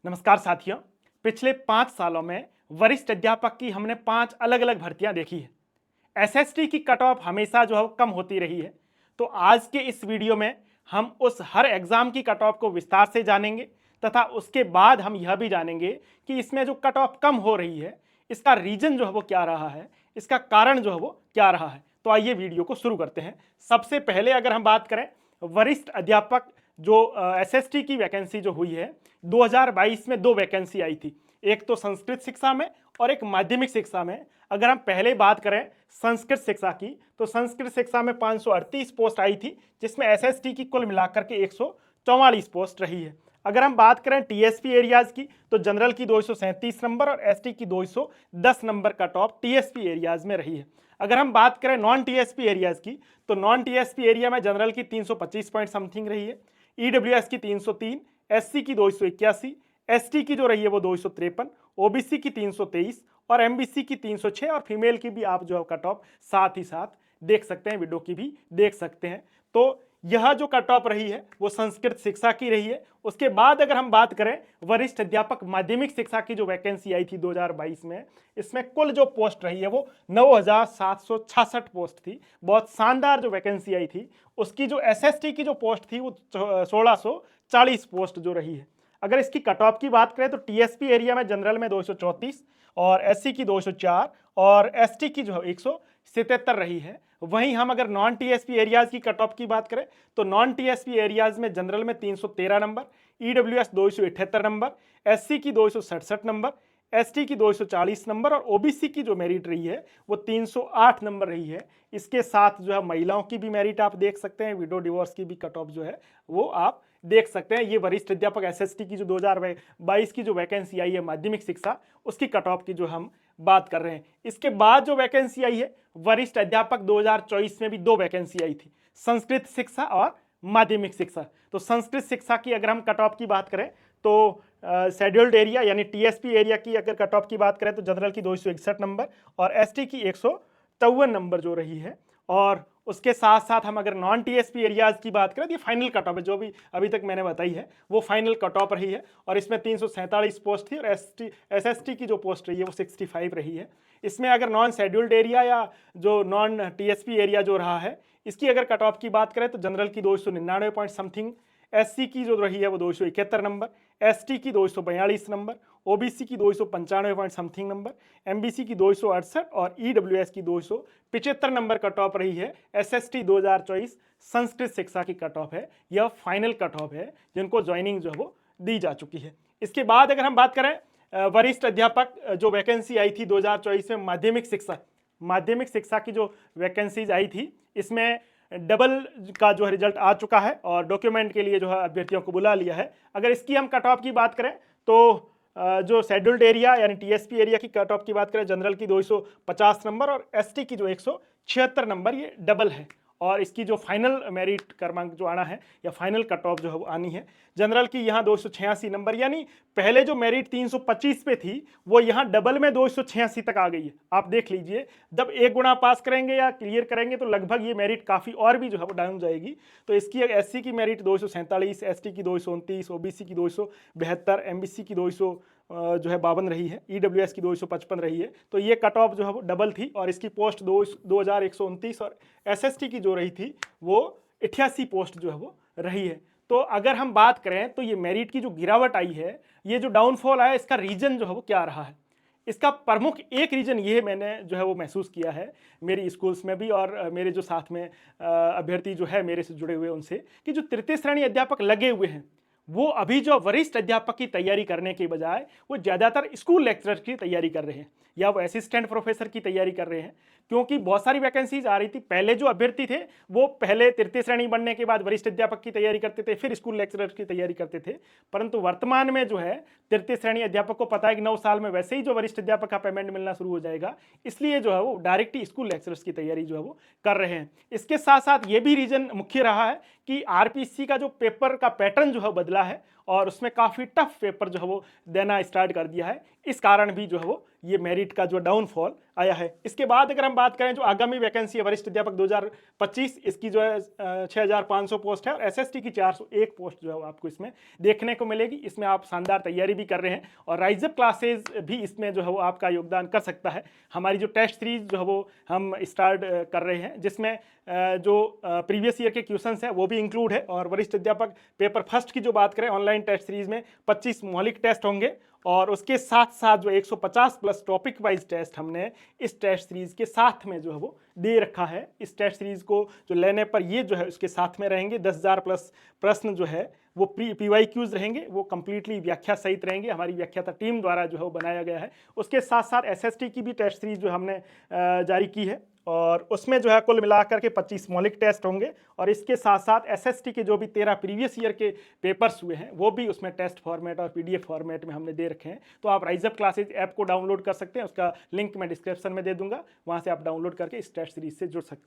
नमस्कार साथियों। पिछले 5 सालों में वरिष्ठ अध्यापक की हमने 5 अलग अलग भर्तियां देखी है। एसएसटी की कट ऑफ हमेशा जो है वो कम होती रही है। तो आज के इस वीडियो में हम उस हर एग्जाम की कट ऑफ को विस्तार से जानेंगे तथा उसके बाद हम यह भी जानेंगे कि इसमें जो कट ऑफ कम हो रही है इसका रीजन जो है वो क्या रहा है, इसका कारण जो है वो क्या रहा है। तो आइए वीडियो को शुरू करते हैं। सबसे पहले अगर हम बात करें वरिष्ठ अध्यापक जो एसएसटी की वैकेंसी जो हुई है 2022 में 2 वैकेंसी आई थी, एक तो संस्कृत शिक्षा में और एक माध्यमिक शिक्षा में। अगर हम पहले बात करें संस्कृत शिक्षा की तो संस्कृत शिक्षा में 538 पोस्ट आई थी, जिसमें एसएसटी की कुल मिलाकर के 144 पोस्ट रही है। अगर हम बात करें टीएसपी एरियाज की तो जनरल की 237 नंबर और एसटी की 210 number cut off TSP areas में रही है। अगर हम बात करें नॉन टीएसपी एरियाज की तो नॉन टीएसपी एरिया में जनरल की 325 पॉइंट समथिंग रही है, ईडब्ल्यूएस की 303, एससी की 281, एसटी की जो रही है वो 253, ओबीसी की 323 और एमबीसी की 306 और फीमेल की भी आप जो है कट ऑफ साथ ही साथ देख सकते हैं, विडो की भी देख सकते हैं। तो यह जो कट ऑफ रही है वो संस्कृत शिक्षा की रही है। उसके बाद अगर हम बात करें वरिष्ठ अध्यापक माध्यमिक शिक्षा की जो वैकेंसी आई थी 2022 में, इसमें कुल जो पोस्ट रही है वो 9766 पोस्ट थी। बहुत शानदार जो वैकेंसी आई थी। उसकी जो एसएसटी की जो पोस्ट थी वो 1640 पोस्ट जो रही है। अगर इसकी कट ऑफ की बात करें तो टीएसपी एरिया में जनरल में 234 और एससी की 204 और एसटी की जो 177 रही है। वहीं हम अगर नॉन टीएसपी एरियाज की कट ऑफ की बात करें तो नॉन टीएसपी एरियाज में जनरल में 313 नंबर, ईडब्ल्यूएस 278 नंबर, एससी की 267 नंबर, एसटी की 240 नंबर और ओबीसी की जो मेरिट रही है वो 308 नंबर रही है। इसके साथ जो है महिलाओं की भी मेरिट आप देख सकते हैं, विडो डिवोर्स की भी कट ऑफ जो है वो आप देख सकते हैं। ये वरिष्ठ अध्यापक एसएसटी की जो 2022 की जो वैकेंसी आई है माध्यमिक शिक्षा, उसकी कट ऑफ की जो हम बात कर रहे हैं। इसके बाद जो वैकेंसी आई है वरिष्ठ अध्यापक 2024 में भी 2 वैकेंसी आई थी, संस्कृत शिक्षा और माध्यमिक शिक्षा। तो संस्कृत शिक्षा की अगर हम कट ऑफ की बात करें तो शेड्यूल्ड एरिया यानी टीएसपी एरिया की अगर कट ऑफ की बात करें तो जनरल की 261 नंबर और एसटी की 153 नंबर जो रही है। और उसके साथ साथ हम अगर नॉन टीएसपी एरियाज की बात करें तो ये फाइनल कट ऑफ है, जो भी अभी तक मैंने बताई है वो फाइनल कट ऑफ रही है। और इसमें 347 पोस्ट थी और एसएसटी की जो पोस्ट रही है वो 65 रही है। इसमें अगर नॉन शेड्यूल्ड एरिया या जो नॉन टीएसपी एरिया जो रहा है इसकी अगर कट ऑफ की बात करें तो जनरल की 299 पॉइंट समथिंग, एससी की जो रही है वो 271 नंबर, एसटी की 242 नंबर, ओबीसी की 295 पॉइंट समथिंग नंबर, एमबीसी की 268 और ईडब्ल्यूएस की 275 नंबर कट ऑफ रही है। एसएसटी 2024 संस्कृत शिक्षा की कट ऑफ है, यह फाइनल कट ऑफ है जिनको ज्वाइनिंग जो है वो दी जा चुकी है। इसके बाद अगर हम बात करें वरिष्ठ अध्यापक जो वैकेंसी आई थी 2024 में माध्यमिक शिक्षा की जो वैकेंसीज आई थी इसमें डबल का जो है रिजल्ट आ चुका है और डॉक्यूमेंट के लिए जो है अभ्यर्थियों को बुला लिया है। अगर इसकी हम कट ऑफ की बात करें तो जो शेड्यूल्ड एरिया यानी टीएसपी एरिया की कट ऑफ की बात करें जनरल की 250 नंबर और एसटी की जो 176 नंबर, ये डबल है। और इसकी जो फाइनल मेरिट क्रमांक जो आना है या फाइनल कट ऑफ जो है वो आनी है जनरल की यहाँ 286 नंबर, यानी पहले जो मेरिट 325 पे थी वो यहाँ डबल में 286 तक आ गई है। आप देख लीजिए, जब 1 गुना पास करेंगे या क्लियर करेंगे तो लगभग ये मेरिट काफ़ी और भी जो है वो डाउन जाएगी। तो इसकी एससी की मेरिट 247, एसटी की 229, ओबीसी की 272, एमबीसी की 200 जो है 52 रही है, ईडब्ल्यूएस की 255 रही है। तो ये कट ऑफ जो है वो डबल थी और इसकी पोस्ट 2129 और एसएसटी की जो रही थी वो 88 पोस्ट जो है वो रही है। तो अगर हम बात करें तो ये मेरिट की जो गिरावट आई है, ये जो डाउनफॉल आया, इसका रीजन जो है वो क्या रहा है। इसका प्रमुख एक रीजन ये मैंने जो है वो महसूस किया है मेरी स्कूल्स में भी और मेरे जो साथ में अभ्यर्थी जो है मेरे से जुड़े हुए उनसे, कि जो तृतीय श्रेणी अध्यापक लगे हुए हैं वो अभी जो वरिष्ठ अध्यापक की तैयारी करने के बजाय वो ज़्यादातर स्कूल लेक्चरर की तैयारी कर रहे हैं या वो असिस्टेंट प्रोफेसर की तैयारी कर रहे हैं। क्योंकि बहुत सारी वैकेंसीज आ रही थी, पहले जो अभ्यर्थी थे वो पहले तृतीय श्रेणी बनने के बाद वरिष्ठ अध्यापक की तैयारी करते थे, फिर स्कूल लेक्चरर की तैयारी करते थे। परंतु वर्तमान में जो है तृतीय श्रेणी अध्यापक को पता है कि 9 साल में वैसे ही जो वरिष्ठ अध्यापक का पेमेंट मिलना शुरू हो जाएगा, इसलिए जो है वो डायरेक्ट ही स्कूल लेक्चरर्स की तैयारी जो है वो कर रहे हैं। इसके साथ साथ ये भी रीजन मुख्य रहा है कि आरपीसी का जो पेपर का पैटर्न जो है बदला है और उसमें काफ़ी टफ पेपर जो है वो देना स्टार्ट कर दिया है। इस कारण भी जो है वो ये मेरिट का जो डाउनफॉल आया है। इसके बाद अगर हम बात करें जो आगामी वैकेंसी है वरिष्ठ अध्यापक 2025, इसकी जो है 6500 पोस्ट है और एसएसटी की 401 पोस्ट जो है वो आपको इसमें देखने को मिलेगी। इसमें आप शानदार तैयारी भी कर रहे हैं और राइज अप क्लासेज भी इसमें जो है वो आपका योगदान कर सकता है। हमारी जो टेस्ट सीरीज जो है वो हम स्टार्ट कर रहे हैं, जिसमें जो प्रीवियस ईयर के क्वेश्चंस हैं वो भी इंक्लूड है। और वरिष्ठ अध्यापक पेपर फर्स्ट की जो बात करें, ऑनलाइन टेस्ट सीरीज में 25 मौलिक टेस्ट होंगे और उसके साथ साथ जो 150 प्लस टॉपिक वाइज टेस्ट हमने इस टेस्ट सीरीज के साथ में जो है वो दे रखा है। इस टेस्ट सीरीज को जो लेने पर ये जो है उसके साथ में रहेंगे 10,000 प्लस प्रश्न जो है वो PYQs रहेंगे, वो कंप्लीटली व्याख्या सहित रहेंगे, हमारी व्याख्याता टीम द्वारा जो है वो बनाया गया है। उसके साथ साथ SST की भी टेस्ट सीरीज जो हमने जारी की है और उसमें जो है कुल मिलाकर के 25 मौलिक टेस्ट होंगे और इसके साथ साथ SST के जो भी 13 प्रीवियस ईयर के पेपर्स हुए हैं वो भी उसमें टेस्ट फॉर्मेट और PDF फॉर्मेट में हमने दे रखे हैं। तो आप राइज अप क्लासेज ऐप को डाउनलोड कर सकते हैं, उसका लिंक मैं डिस्क्रिप्शन में दे दूंगा, वहाँ से आप डाउनलोड करके इस टेस्ट सीरीज से जुड़ सकते हैं।